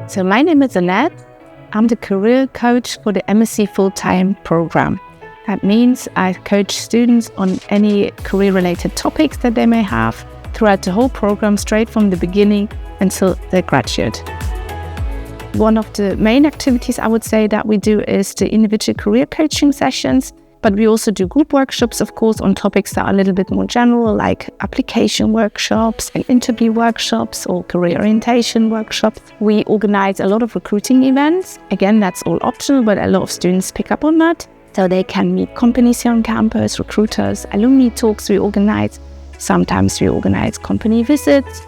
So my name is Anett. I'm the career coach for the MSc full-time program. That means I coach students on any career-related topics that they may have throughout the whole program, straight from the beginning until they graduate. One of the main activities I would say that we do is the individual career coaching sessions, but we also do group workshops, of course, on topics that are a little bit more general, like application workshops and interview workshops or career orientation workshops. We organize a lot of recruiting events. Again, that's all optional, but a lot of students pick up on that. So they can meet companies here on campus, recruiters, alumni talks we organize. Sometimes we organize company visits.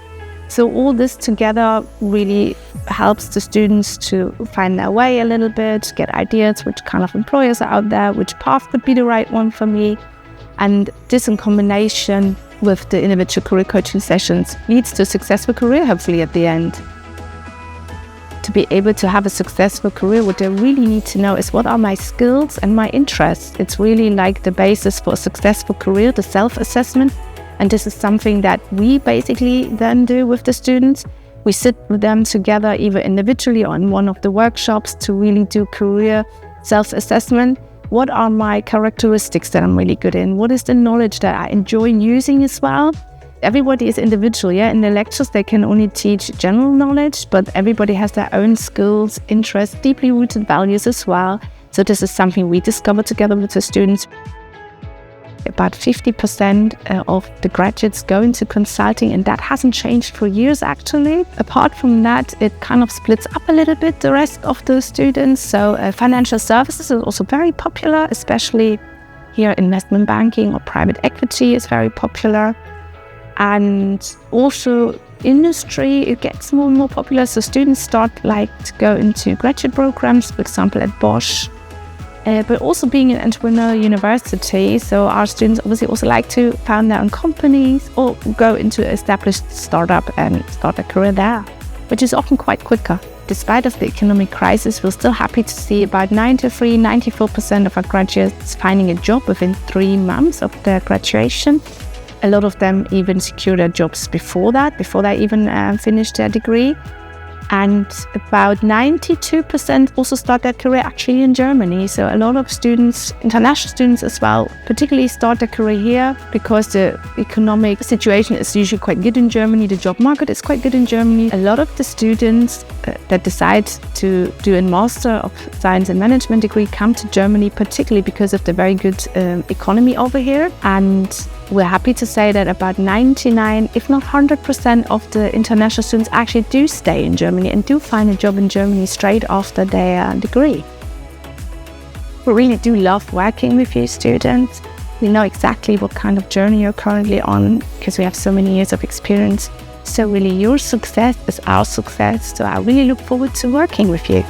So all this together really helps the students to find their way a little bit, get ideas which kind of employers are out there, which path could be the right one for me. And this in combination with the individual career coaching sessions leads to a successful career, hopefully at the end. To be able to have a successful career, what they really need to know is what are my skills and my interests. It's really like the basis for a successful career, the self-assessment. And this is something that we basically then do with the students. We sit with them together, either individually or in one of the workshops, to really do career self-assessment. What are my characteristics that I'm really good in? What is the knowledge that I enjoy using as well? Everybody is individual, yeah? In the lectures, they can only teach general knowledge, but everybody has their own skills, interests, deeply rooted values as well. So this is something we discover together with the students. About 50% of the graduates go into consulting, and that hasn't changed for years actually. Apart from that, it kind of splits up a little bit, the rest of the students. So financial services is also very popular, especially here investment banking or private equity is very popular. And also industry, it gets more and more popular. So students start to go into graduate programs, for example at Bosch. But also being an entrepreneurial university, so our students obviously also like to found their own companies or go into an established startup and start a career there, which is often quite quicker. Despite of the economic crisis, we're still happy to see about 94% of our graduates finding a job within 3 months of their graduation. A lot of them even secure their jobs before they even finish their degree. And about 92% also start their career actually in Germany. So a lot of students, international students as well, particularly start their career here because the economic situation is usually quite good in Germany. The job market is quite good in Germany. A lot of the students that decide to do a Master of Science and Management degree come to Germany, particularly because of the very good economy over here. And we're happy to say that about 99, if not 100% of the international students actually do stay in Germany and do find a job in Germany straight after their degree. We really do love working with you students. We know exactly what kind of journey you're currently on because we have so many years of experience. So really your success is our success. So I really look forward to working with you.